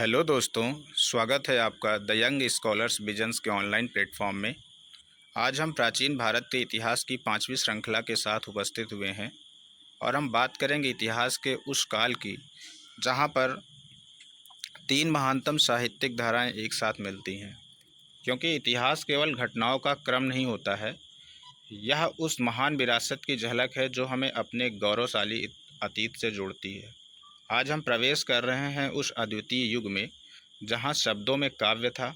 Hello दोस्तों, स्वागत है आपका द यंग स्कॉलर्स विजन्स के ऑनलाइन प्लेटफॉर्म में। आज हम प्राचीन भारत के इतिहास की 5वीं श्रृंखला के साथ उपस्थित हुए हैं और हम बात करेंगे इतिहास के उस काल की जहां पर तीन महानतम साहित्यिक धाराएं एक साथ मिलती हैं। क्योंकि इतिहास केवल घटनाओं का क्रम नहीं होता है, यह उस महान विरासत की झलक है जो हमें अपने गौरवशाली अतीत से जोड़ती है। आज हम प्रवेश कर रहे हैं उस अद्वितीय युग में जहाँ शब्दों में काव्य था,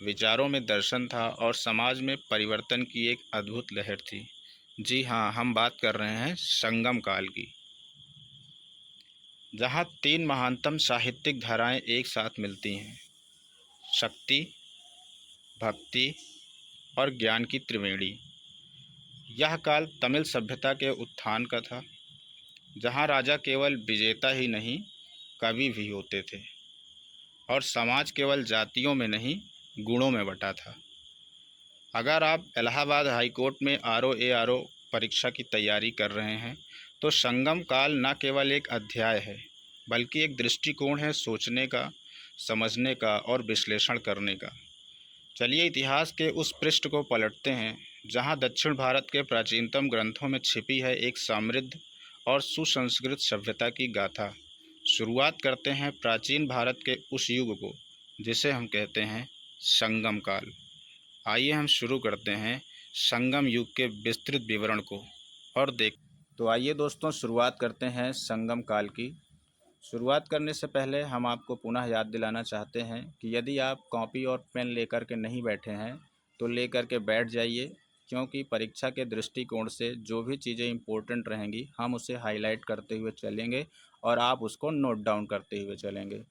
विचारों में दर्शन था और समाज में परिवर्तन की एक अद्भुत लहर थी। जी हाँ, हम बात कर रहे हैं संगम काल की, जहाँ तीन महानतम साहित्यिक धाराएं एक साथ मिलती हैं: शक्ति, भक्ति और ज्ञान की त्रिवेणी। यह काल तमिल सभ्यता के उत्थान का था, जहाँ राजा केवल विजेता ही नहीं, कवि भी होते थे और समाज केवल जातियों में नहीं, गुणों में बटा था। अगर आप इलाहाबाद हाई कोर्ट में आर ओ परीक्षा की तैयारी कर रहे हैं तो संगम काल न केवल एक अध्याय है, बल्कि एक दृष्टिकोण है सोचने का, समझने का और विश्लेषण करने का। चलिए इतिहास के उस पृष्ठ को पलटते हैं जहां दक्षिण भारत के प्राचीनतम ग्रंथों में छिपी है एक समृद्ध और सुसंस्कृत सभ्यता की गाथा। शुरुआत करते हैं प्राचीन भारत के उस युग को जिसे हम कहते हैं संगम काल। आइए हम शुरू करते हैं संगम युग के विस्तृत विवरण को और देख तो आइए दोस्तों शुरुआत करते हैं संगम काल की। शुरुआत करने से पहले हम आपको पुनः याद दिलाना चाहते हैं कि यदि आप कॉपी और पेन लेकर के नहीं बैठे हैं तो लेकर के बैठ जाइए, क्योंकि परीक्षा के दृष्टिकोण से जो भी चीज़ें इम्पोर्टेंट रहेंगी हम उसे हाईलाइट करते हुए चलेंगे और आप उसको नोट डाउन करते हुए चलेंगे।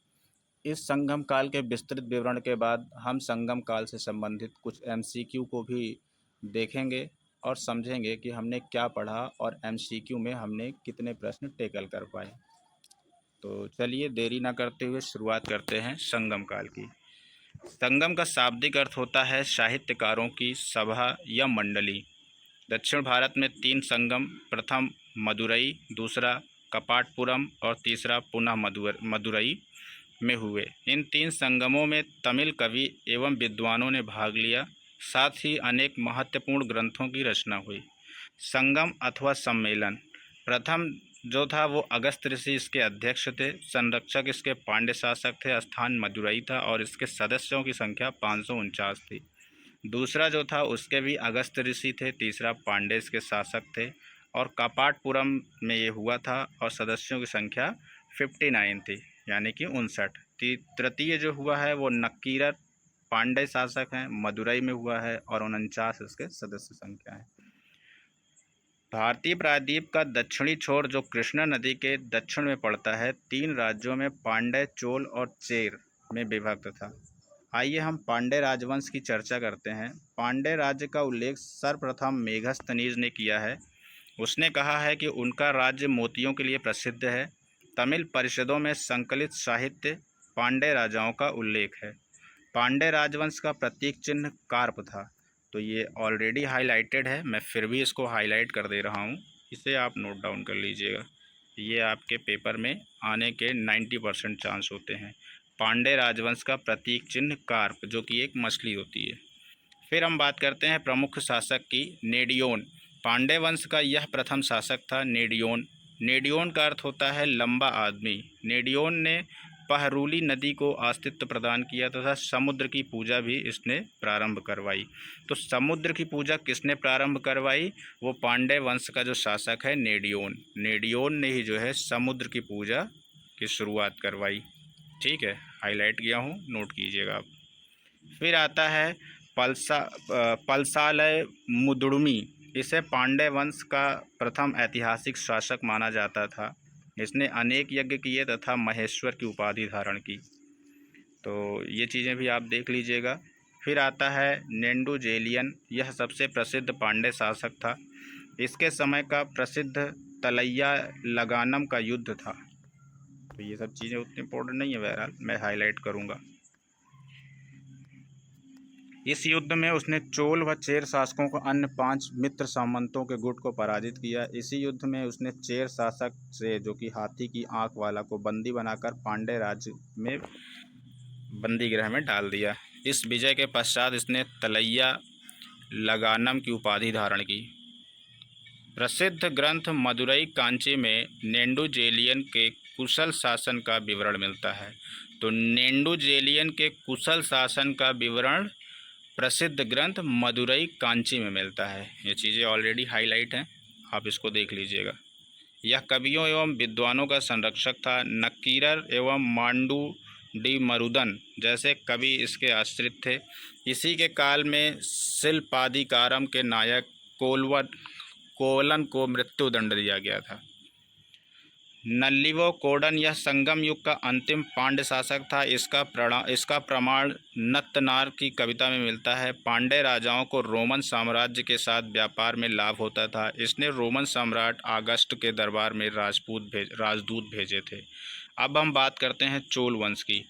इस संगम काल के विस्तृत विवरण के बाद हम संगम काल से संबंधित कुछ एमसीक्यू को भी देखेंगे और समझेंगे कि हमने क्या पढ़ा और एमसीक्यू में हमने कितने प्रश्न टेकल कर पाए। तो चलिए देरी ना करते हुए शुरुआत करते हैं संगम काल की। संगम का शाब्दिक अर्थ होता है साहित्यकारों की सभा या मंडली। दक्षिण भारत में तीन संगम, प्रथम मदुरई, दूसरा कपाटपुरम और तीसरा पुनः मदुरई में हुए। इन तीन संगमों में तमिल कवि एवं विद्वानों ने भाग लिया, साथ ही अनेक महत्वपूर्ण ग्रंथों की रचना हुई। संगम अथवा सम्मेलन प्रथम जो था वो अगस्त ऋषि इसके अध्यक्ष थे। संरक्षक इसके पांड्य शासक थे। स्थान मदुरई था और इसके सदस्यों की संख्या 549 थी। दूसरा जो था उसके भी अगस्त ऋषि थे। तीसरा पांड्य इसके शासक थे और कपाटपुरम में ये हुआ था और सदस्यों की संख्या 59 थी, यानी कि 59। तृतीय जो हुआ है वो नक्कीरर पांड्य शासक हैं, मदुरई में हुआ है और 49 इसके सदस्य संख्या है। भारतीय प्रायद्वीप का दक्षिणी छोर जो कृष्णा नदी के दक्षिण में पड़ता है, तीन राज्यों में पांड्य, चोल और चेर में विभक्त था। आइए हम पांड्य राजवंश की चर्चा करते हैं। पांड्य राज्य का उल्लेख सर्वप्रथम मेघस्तनीज ने किया है। उसने कहा है कि उनका राज्य मोतियों के लिए प्रसिद्ध है। तमिल परिषदों में संकलित साहित्य पांड्य राजाओं का उल्लेख है। पांड्य राजवंश का प्रतीक चिन्ह कार्प था। तो ये ऑलरेडी हाईलाइटेड है, मैं फिर भी इसको हाईलाइट कर दे रहा हूँ, इसे आप नोट डाउन कर लीजिएगा। ये आपके पेपर में आने के 90% चांस होते हैं। पांड्य राजवंश का प्रतीक चिन्ह कार्प, जो कि एक मछली होती है। फिर हम बात करते हैं प्रमुख शासक की, नेडियोन। पांड्य वंश का यह प्रथम शासक था, नेडियोन। नेडियोन का अर्थ होता है लंबा आदमी। नेडियोन ने पहरुली नदी को अस्तित्व प्रदान किया तथा समुद्र की पूजा भी इसने प्रारंभ करवाई। तो समुद्र की पूजा किसने प्रारंभ करवाई? वो पांड्य वंश का जो शासक है नेडियोन। नेडियोन ने ही जो है समुद्र की पूजा की शुरुआत करवाई। ठीक है, हाईलाइट किया हूँ, नोट कीजिएगा आप। फिर आता है पलसालय मुदुड़मी। इसे पांड्य वंश का प्रथम ऐतिहासिक शासक माना जाता था। इसने अनेक यज्ञ किए तथा महेश्वर की उपाधि धारण की। तो ये चीज़ें भी आप देख लीजिएगा। फिर आता है नेंडुजेलियन। यह सबसे प्रसिद्ध पांड्य शासक था। इसके समय का प्रसिद्ध तलैया लगानम का युद्ध था। तो ये सब चीज़ें उतनी इम्पोर्टेंट नहीं है, बहरहाल मैं हाईलाइट करूँगा। इस युद्ध में उसने चोल व चेर शासकों को अन्य 5 मित्र सामंतों के गुट को पराजित किया। इसी युद्ध में उसने चेर शासक से, जो कि हाथी की आंख वाला, को बंदी बनाकर पांड्य राज्य में बंदी गृह में डाल दिया। इस विजय के पश्चात इसने तलैया लगानम की उपाधि धारण की। प्रसिद्ध ग्रंथ मदुरई कांची में नेंडुजेलियन के कुशल शासन का विवरण मिलता है। तो नेंडुजेलियन के कुशल शासन का विवरण प्रसिद्ध ग्रंथ मदुरई कांची में मिलता है। ये चीज़ें ऑलरेडी हाईलाइट हैं, आप इसको देख लीजिएगा। यह कवियों एवं विद्वानों का संरक्षक था। नक्कीरर एवं मांडू डी मरुदन जैसे कवि इसके आश्रित थे। इसी के काल में शिल्पाधिकारम के नायक कोवलन को मृत्युदंड दिया गया था। नल्लिवो कोडन यह संगम युग का अंतिम पांड्य शासक था। इसका प्रमाण नत्तनार की कविता में मिलता है। पांड्य राजाओं को रोमन साम्राज्य के साथ व्यापार में लाभ होता था। इसने रोमन सम्राट आगस्ट के दरबार में राजदूत भेजे थे। अब हम बात करते हैं चोल वंश की।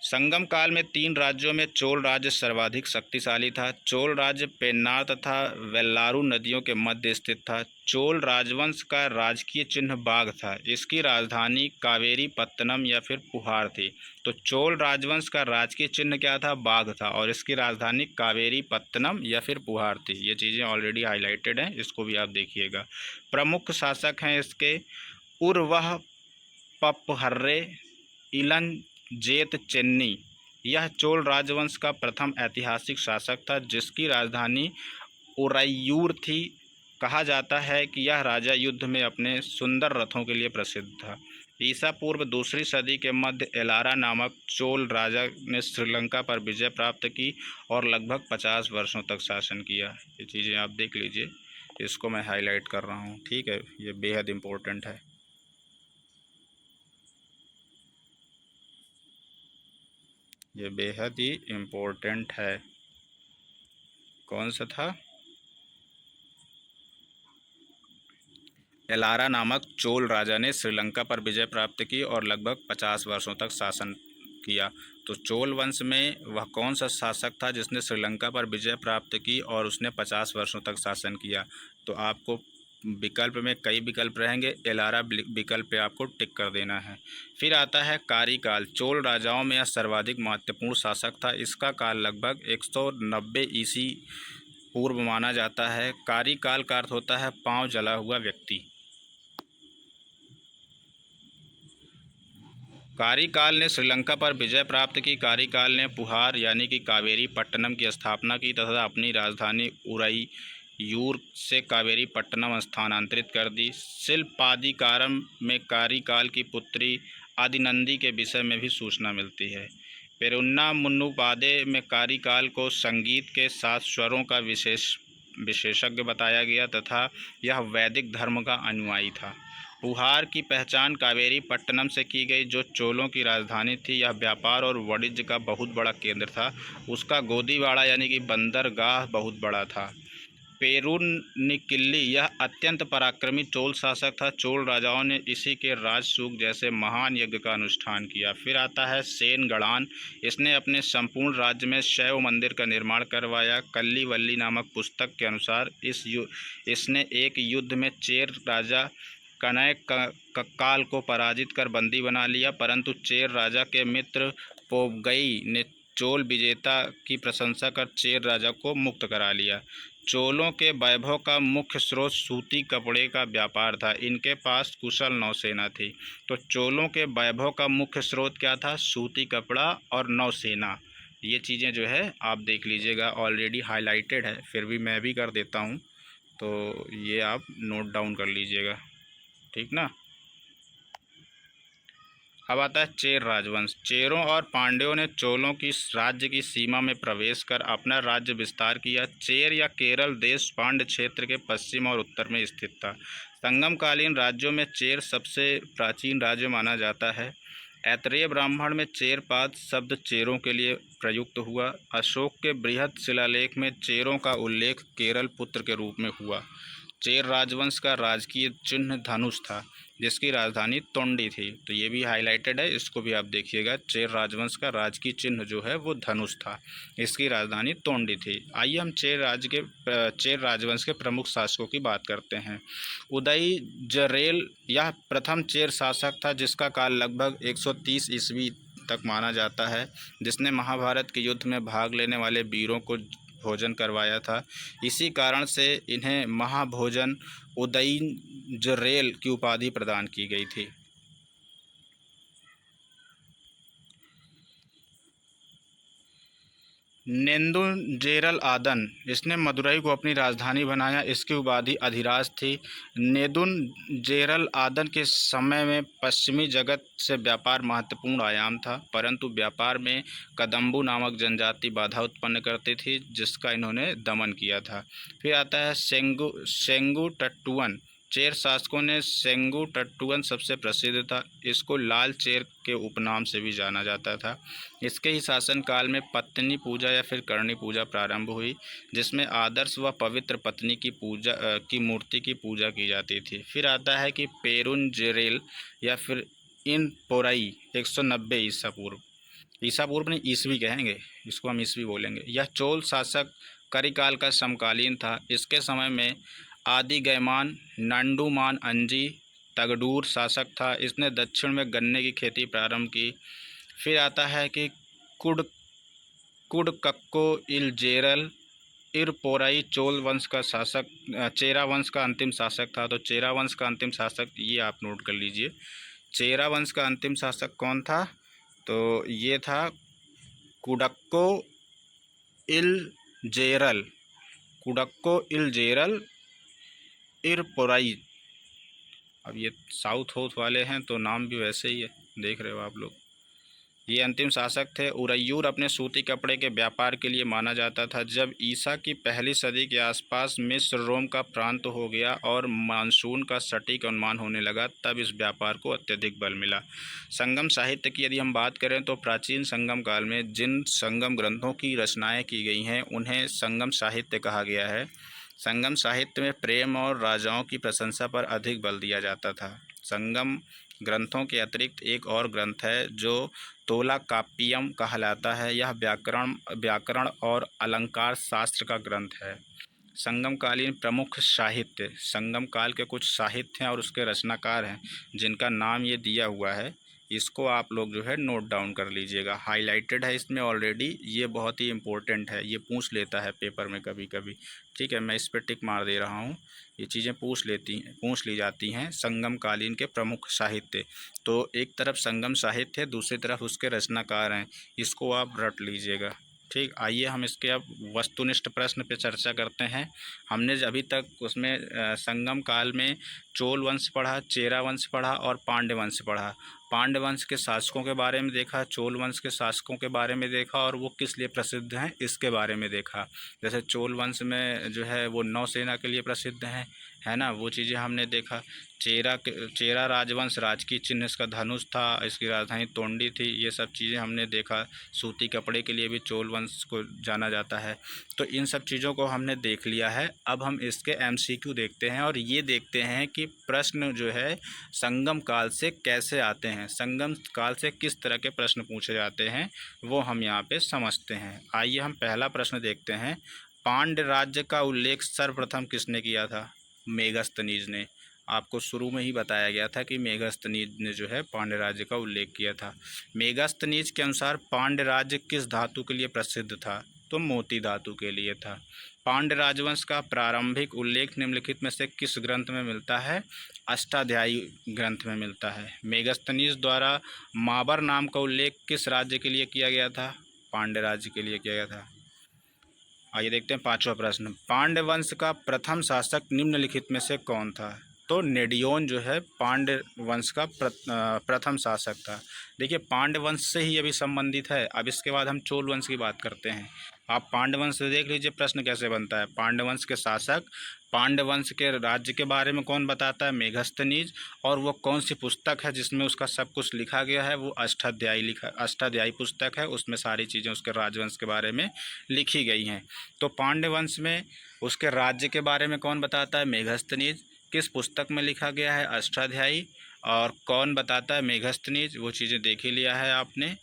संगम काल में 3 राज्यों में चोल राज्य सर्वाधिक शक्तिशाली था। चोल राज्य पेन्नार तथा वेल्लारू नदियों के मध्य स्थित था। चोल राजवंश का राजकीय चिन्ह बाघ था। इसकी राजधानी कावेरी पत्तनम या फिर पुहार थी। तो चोल राजवंश का राजकीय चिन्ह क्या था? बाघ था। और इसकी राजधानी कावेरी पत्तनम या फिर पुहार थी। ये चीज़ें ऑलरेडी हाईलाइटेड हैं, इसको भी आप देखिएगा। प्रमुख शासक हैं इसके उर्वह पपहर्रे इलन जेत चेन्नी। यह चोल राजवंश का प्रथम ऐतिहासिक शासक था जिसकी राजधानी उरैयूर थी। कहा जाता है कि यह राजा युद्ध में अपने सुंदर रथों के लिए प्रसिद्ध था। ईसा पूर्व 2री सदी के मध्य एलारा नामक चोल राजा ने श्रीलंका पर विजय प्राप्त की और लगभग 50 वर्षों तक शासन किया। ये चीज़ें आप देख लीजिए, इसको मैं हाईलाइट कर रहा हूँ, ठीक है, ये बेहद इम्पोर्टेंट है। ये बेहद ही इम्पोर्टेंट है। कौन सा था? एलारा नामक चोल राजा ने श्रीलंका पर विजय प्राप्त की और लगभग 50 वर्षों तक शासन किया। तो चोल वंश में वह कौन सा शासक था जिसने श्रीलंका पर विजय प्राप्त की और उसने 50 वर्षों तक शासन किया? तो आपको विकल्प में कई विकल्प रहेंगे, एलारा विकल्प पे आपको टिक कर देना है। फिर आता है कार्यकाल। चोल राजाओं में यह सर्वाधिक महत्वपूर्ण शासक था। इसका काल लगभग 190 ईसी पूर्व माना जाता है। कार्यकाल का अर्थ होता है पांव जला हुआ व्यक्ति। कार्यकाल ने श्रीलंका पर विजय प्राप्त की। कार्यकाल ने पुहार यानी कि कावेरी पट्टनम की स्थापना की तथा अपनी राजधानी उरैयूर से कावेरी पट्टनम स्थानांतरित कर दी। शिल्पाधिकारम में कार्यकाल की पुत्री आदिनंदी के विषय में भी सूचना मिलती है। पेरुन्ना मुन्नुपादे में कार्यकाल को संगीत के 7 स्वरों का विशेषज्ञ बताया गया तथा यह वैदिक धर्म का अनुयायी था। पुहार की पहचान कावेरी पट्टनम से की गई जो चोलों की राजधानी थी। यह व्यापार और वाणिज्य का बहुत बड़ा केंद्र था। उसका गोदीवाड़ा यानी कि बंदरगाह बहुत बड़ा था। पेरुनिकिल्ली यह अत्यंत पराक्रमी चोल शासक था। चोल राजाओं ने इसी के राजसूग जैसे महान यज्ञ का अनुष्ठान किया। फिर आता है सेनगढ़ान। इसने अपने संपूर्ण राज्य में शैव मंदिर का निर्माण करवाया। कल्लीवल्ली नामक पुस्तक के अनुसार इसने एक युद्ध में चेर राजा कनय कक्काल को पराजित कर बंदी बना लिया, परंतु चेर राजा के मित्र पोवगई ने चोल विजेता की प्रशंसा कर चेर राजा को मुक्त करा लिया। चोलों के वैभव का मुख्य स्रोत सूती कपड़े का व्यापार था। इनके पास कुशल नौसेना थी। तो चोलों के वैभव का मुख्य स्रोत क्या था? सूती कपड़ा और नौसेना। ये चीज़ें जो है आप देख लीजिएगा, ऑलरेडी हाईलाइटेड है, फिर भी मैं भी कर देता हूँ, तो ये आप नोट डाउन कर लीजिएगा, ठीक ना। अब आता है चेर राजवंश। चेरों और पांड्यों ने चोलों की राज्य की सीमा में प्रवेश कर अपना राज्य विस्तार किया। चेर या केरल देश पांड्य क्षेत्र के पश्चिम और उत्तर में स्थित था। संगमकालीन राज्यों में चेर सबसे प्राचीन राज्य माना जाता है। ऐतरेय ब्राह्मण में चेरपाद शब्द चेरों के लिए प्रयुक्त हुआ। अशोक के बृहद शिलालेख में चेरों का उल्लेख केरल पुत्र के रूप में हुआ। चेर राजवंश का राजकीय चिन्ह धनुष था जिसकी राजधानी तोंडी थी। तो ये भी हाईलाइटेड है, इसको भी आप देखिएगा। चेर राजवंश का राजकीय चिन्ह जो है वो धनुष था, इसकी राजधानी तोंडी थी। आइए हम चेर राजवंश के प्रमुख शासकों की बात करते हैं। उदय जरेल यह प्रथम चेर शासक था जिसका काल लगभग 130 ईस्वी तक माना जाता है, जिसने महाभारत के युद्ध में भाग लेने वाले वीरों को भोजन करवाया था। इसी कारण से इन्हें महाभोजन उदयिंजरेल की उपाधि प्रदान की गई थी। नेदुंजेरल आदन, इसने मदुरई को अपनी राजधानी बनाया। इसकी उपाधि अधिराज थी। नेदुंजेरल आदन के समय में पश्चिमी जगत से व्यापार महत्वपूर्ण आयाम था, परंतु व्यापार में कदम्बु नामक जनजाति बाधा उत्पन्न करती थी, जिसका इन्होंने दमन किया था। फिर आता है सेंगुटट्टुअन। चेर शासकों ने सेंगुटट्टुअन सबसे प्रसिद्ध था। इसको लाल चेर के उपनाम से भी जाना जाता था। इसके ही शासनकाल में पत्नी पूजा या फिर करणी पूजा प्रारंभ हुई, जिसमें आदर्श व पवित्र पत्नी की पूजा की मूर्ति की पूजा की जाती थी। फिर आता है कि पेरुंजरेल या फिर इन पोरई 190 ईसा पूर्व नहीं, ईस्वी कहेंगे, इसको हम ईस्वी बोलेंगे। यह चोल शासक करिकाल का समकालीन था। इसके समय में आदिगयमान नंडुमान अंजी तगडूर शासक था। इसने दक्षिण में गन्ने की खेती प्रारंभ की। फिर आता है कि कुडकक्को इलजेरल इरपोराई चोल वंश का शासक, चेरा वंश का अंतिम शासक था। तो चेरा वंश का अंतिम शासक ये आप नोट कर लीजिए। चेरा वंश का अंतिम शासक कौन था? तो ये था कुडक्को इलजेरल इरपोराई। अब ये साउथ होथ वाले हैं तो नाम भी वैसे ही है, देख रहे हो आप लोग। ये अंतिम शासक थे। उरैयूर अपने सूती कपड़े के व्यापार के लिए माना जाता था। जब ईसा की पहली सदी के आसपास मिस्र रोम का प्रांत हो गया और मानसून का सटीक अनुमान होने लगा, तब इस व्यापार को अत्यधिक बल मिला। संगम साहित्य की यदि हम बात करें तो प्राचीन संगम काल में जिन संगम ग्रंथों की रचनाएँ की गई हैं उन्हें संगम साहित्य कहा गया है। संगम साहित्य में प्रेम और राजाओं की प्रशंसा पर अधिक बल दिया जाता था। संगम ग्रंथों के अतिरिक्त एक और ग्रंथ है जो तोलाकाप्पियम कहलाता है। यह व्याकरण और अलंकार शास्त्र का ग्रंथ है। संगमकालीन प्रमुख साहित्य, संगम काल के कुछ साहित्य हैं और उसके रचनाकार हैं जिनका नाम ये दिया हुआ है। इसको आप लोग जो है नोट डाउन कर लीजिएगा, हाईलाइटेड है इसमें ऑलरेडी। ये बहुत ही इम्पोर्टेंट है, ये पूछ लेता है पेपर में कभी कभी। ठीक है, मैं इस पर टिक मार दे रहा हूँ। ये चीज़ें पूछ ली जाती हैं। संगम कालीन के प्रमुख साहित्य, तो एक तरफ संगम साहित्य है, दूसरी तरफ उसके रचनाकार हैं, इसको आप रट लीजिएगा। ठीक, आइए हम इसके अब वस्तुनिष्ठ प्रश्न पे चर्चा करते हैं। हमने अभी तक उसमें संगम काल में चोल वंश पढ़ा, चेरा वंश पढ़ा और पांड्य वंश पढ़ा। पांड्य वंश के शासकों के बारे में देखा, चोल वंश के शासकों के बारे में देखा और वो किस लिए प्रसिद्ध हैं इसके बारे में देखा। जैसे चोल वंश में जो है वो नौसेना के लिए प्रसिद्ध हैं, है ना, वो चीज़ें हमने देखा। चेरा राजवंश राजकीय चिन्ह इसका धनुष था, इसकी राजधानी तोंडी थी, ये सब चीज़ें हमने देखा। सूती कपड़े के लिए भी चोल वंश को जाना जाता है। तो इन सब चीज़ों को हमने देख लिया है। अब हम इसके MCQ देखते हैं और ये देखते हैं कि प्रश्न जो है संगम काल से कैसे आते हैं, संगम काल से किस तरह के प्रश्न पूछे जाते हैं वो हम यहाँ पे समझते हैं। आइए हम पहला प्रश्न देखते हैं। पांड्य राज्य का उल्लेख सर्वप्रथम किसने किया था? मेगस्थनीज ने। आपको शुरू में ही बताया गया था कि मेगस्थनीज ने जो है पांड्य राज्य का उल्लेख किया था। मेगस्थनीज के अनुसार पांड्य राज्य किस धातु के लिए प्रसिद्ध था? तो मोती धातु के लिए था। पांड्य राजवंश का प्रारंभिक उल्लेख निम्नलिखित में से किस ग्रंथ में मिलता है? अष्टाध्यायी ग्रंथ में मिलता है। मेगस्थनीज द्वारा माबर नाम का उल्लेख किस राज्य के लिए किया गया था? पांड्य राज्य के लिए किया गया था। आइए देखते हैं पांचवा प्रश्न। पांड्य वंश का प्रथम शासक निम्नलिखित में से कौन था? तो नेडियोन जो है पांड्य वंश का प्रथम शासक था। देखिए पांड्य वंश से ही अभी संबंधित है। अब इसके बाद हम चोल वंश की बात करते हैं। आप पांड्य वंश से देख लीजिए प्रश्न कैसे बनता है। पांड्य वंश के शासक, पांड्य वंश के राज्य के बारे में कौन बताता है? मेगस्थनीज। और वो कौन सी पुस्तक है जिसमें उसका सब कुछ लिखा गया है? वो अष्टाध्यायी पुस्तक है, उसमें सारी चीज़ें उसके राजवंश के बारे में लिखी गई हैं। तो पांड्य वंश में उसके राज्य के बारे में कौन बताता है? मेगस्थनीज। किस पुस्तक में लिखा गया है? अष्टाध्यायी। और कौन बताता है? मेगस्थनीज। वो चीज़ें देख ही लिया है आपने।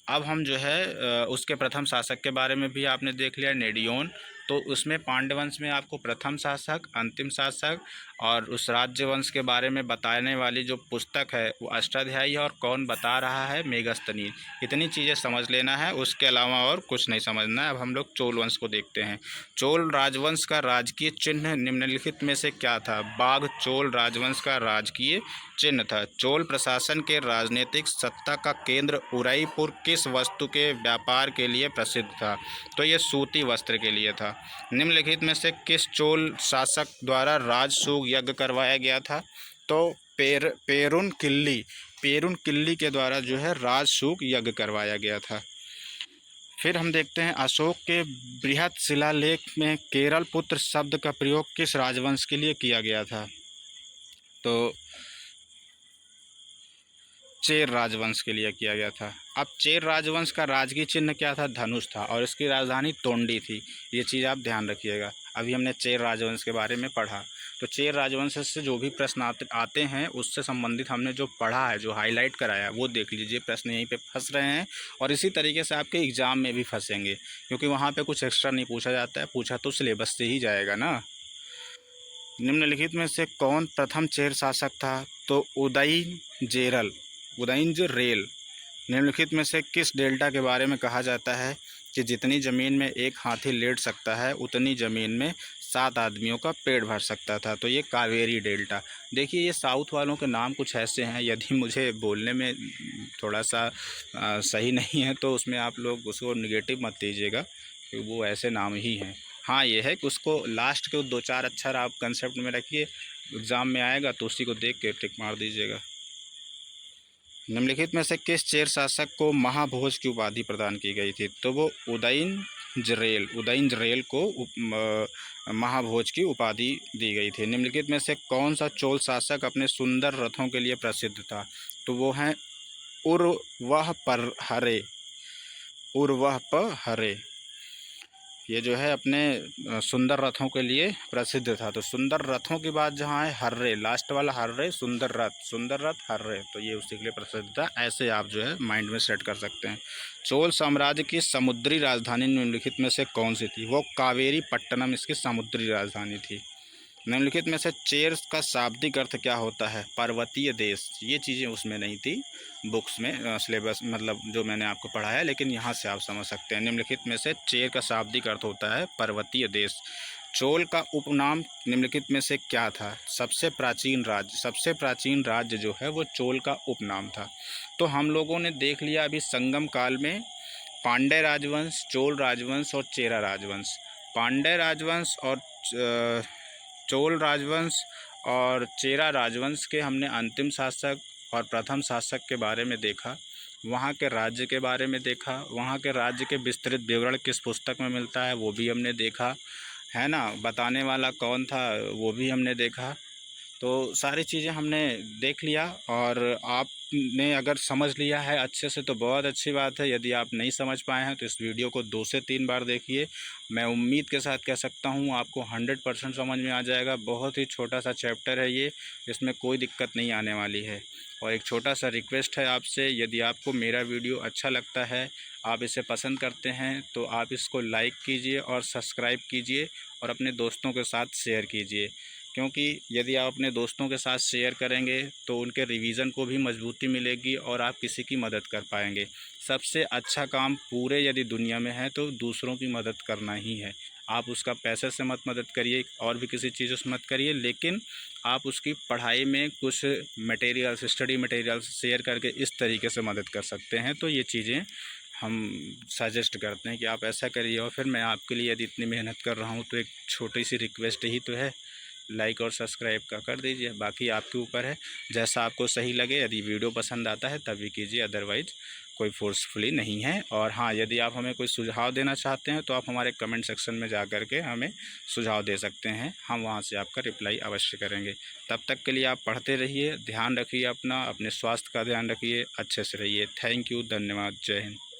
अब हम जो है उसके प्रथम शासक के बारे में भी आपने देख लिया, नेडियोन। तो उसमें पांड्य वंश में आपको प्रथम शासक, अंतिम शासक और उस राज्य वंश के बारे में बताने वाली जो पुस्तक है वो अष्टाध्यायी है, और कौन बता रहा है, मेगस्थनीय। इतनी चीज़ें समझ लेना है, उसके अलावा और कुछ नहीं समझना है। अब हम लोग चोल वंश को देखते हैं। चोल राजवंश का राजकीय चिन्ह निम्नलिखित में से क्या था? बाघ चोल राजवंश का राजकीय चिन्ह था। चोल प्रशासन के राजनीतिक सत्ता का केंद्र उदयपुर किस वस्तु के व्यापार के लिए प्रसिद्ध था? तो ये सूती वस्त्र के लिए था। निम्नलिखित में से किस चोल शासक द्वारा राजसूग यज्ञ करवाया गया था? तो पेरुन किल्ली के द्वारा जो है राजसूग यज्ञ करवाया गया था। फिर हम देखते हैं अशोक के बृहत शिलालेख में केरल पुत्र शब्द का प्रयोग किस राजवंश के लिए किया गया था? तो चेर राजवंश के लिए किया गया था। अब चेर राजवंश का राजकीय चिन्ह क्या था? धनुष था, और इसकी राजधानी तोंडी थी। ये चीज़ आप ध्यान रखिएगा। अभी हमने चेर राजवंश के बारे में पढ़ा, तो चेर राजवंश से जो भी प्रश्न आते हैं उससे संबंधित हमने जो पढ़ा है, जो हाईलाइट कराया, वो देख लीजिए। प्रश्न यहीं पे फंस रहे हैं और इसी तरीके से आपके एग्ज़ाम में भी फंसेंगे, क्योंकि वहाँ पे कुछ एक्स्ट्रा नहीं पूछा जाता है, पूछा तो सिलेबस से ही जाएगा ना। निम्नलिखित में से कौन प्रथम चेर शासक था? तो उदयनरेल। निम्नलिखित में से किस डेल्टा के बारे में कहा जाता है कि जितनी ज़मीन में एक हाथी लेट सकता है उतनी ज़मीन में 7 आदमियों का पेट भर सकता था? तो ये कावेरी डेल्टा। देखिए, ये साउथ वालों के नाम कुछ ऐसे हैं, यदि मुझे बोलने में थोड़ा सा सही नहीं है तो उसमें आप लोग उसको निगेटिव मत लीजिएगा, क्योंकि वो ऐसे नाम ही हैं। हाँ, ये है कि उसको लास्ट के 2-4 अक्षर आप कंसेप्ट में रखिए, एग्ज़ाम में आएगा तो उसी को देख के टिक मार दीजिएगा। निम्नलिखित में से किस चेर शासक को महाभोज की उपाधि प्रदान की गई थी? तो वो उदयनरेल को महाभोज की उपाधि दी गई थी। निम्नलिखित में से कौन सा चोल शासक अपने सुंदर रथों के लिए प्रसिद्ध था? तो वो हैं उर्वहपहरे। ये जो है अपने सुंदर रथों के लिए प्रसिद्ध था। तो सुंदर रथों की बात जहाँ है, हर्रे, लास्ट वाला हर्रे, सुंदर रथ हर्रे, तो ये उसी के लिए प्रसिद्ध था। ऐसे आप जो है माइंड में सेट कर सकते हैं। चोल साम्राज्य की समुद्री राजधानी निम्नलिखित में से कौन सी थी? वो कावेरी पट्टनम इसकी समुद्री राजधानी थी। निम्नलिखित में से चेर का शाब्दिक अर्थ क्या होता है? पर्वतीय देश। ये चीज़ें उसमें नहीं थी बुक्स में, सिलेबस मतलब जो मैंने आपको पढ़ाया, लेकिन यहाँ से आप समझ सकते हैं। निम्नलिखित में से चेर का शाब्दिक अर्थ होता है पर्वतीय देश। चोल का उपनाम निम्नलिखित में से क्या था? सबसे प्राचीन राज्य जो है वो चोल का उपनाम था। तो हम लोगों ने देख लिया अभी संगम काल में पांड्य राजवंश, चोल राजवंश और चेरा राजवंश। पांड्य राजवंश और चोल राजवंश और चेरा राजवंश के हमने अंतिम शासक और प्रथम शासक के बारे में देखा, वहाँ के राज्य के बारे में देखा, वहाँ के राज्य के विस्तृत विवरण किस पुस्तक में मिलता है वो भी हमने देखा, है ना। बताने वाला कौन था वो भी हमने देखा। तो सारी चीज़ें हमने देख लिया, और आपने अगर समझ लिया है अच्छे से तो बहुत अच्छी बात है। यदि आप नहीं समझ पाए हैं तो इस वीडियो को 2 से 3 बार देखिए। मैं उम्मीद के साथ कह सकता हूँ आपको 100% समझ में आ जाएगा। बहुत ही छोटा सा चैप्टर है ये, इसमें कोई दिक्कत नहीं आने वाली है। और एक छोटा सा रिक्वेस्ट है आपसे, यदि आपको मेरा वीडियो अच्छा लगता है, आप इसे पसंद करते हैं, तो आप इसको लाइक कीजिए और सब्सक्राइब कीजिए और अपने दोस्तों के साथ शेयर कीजिए। क्योंकि यदि आप अपने दोस्तों के साथ शेयर करेंगे तो उनके रिवीजन को भी मजबूती मिलेगी और आप किसी की मदद कर पाएंगे। सबसे अच्छा काम पूरे यदि दुनिया में है तो दूसरों की मदद करना ही है। आप उसका पैसे से मत मदद करिए और भी किसी चीज़ों से मत करिए, लेकिन आप उसकी पढ़ाई में कुछ मटेरियल्स, स्टडी मटेरियल्स शेयर करके इस तरीके से मदद कर सकते हैं। तो ये चीज़ें हम सजेस्ट करते हैं कि आप ऐसा करिए। और फिर मैं आपके लिए यदि इतनी मेहनत कर रहा हूँ तो एक छोटी सी रिक्वेस्ट ही तो है, लाइक और सब्सक्राइब का कर दीजिए। बाकी आपके ऊपर है, जैसा आपको सही लगे। यदि वीडियो पसंद आता है तभी कीजिए, अदरवाइज़ कोई फोर्सफुली नहीं है। और हाँ, यदि आप हमें कोई सुझाव देना चाहते हैं तो आप हमारे कमेंट सेक्शन में जा कर के हमें सुझाव दे सकते हैं, हम वहाँ से आपका रिप्लाई अवश्य करेंगे। तब तक के लिए आप पढ़ते रहिए, ध्यान रखिए अपना, अपने स्वास्थ्य का ध्यान रखिए, अच्छे से रहिए। थैंक यू, धन्यवाद, जय हिंद।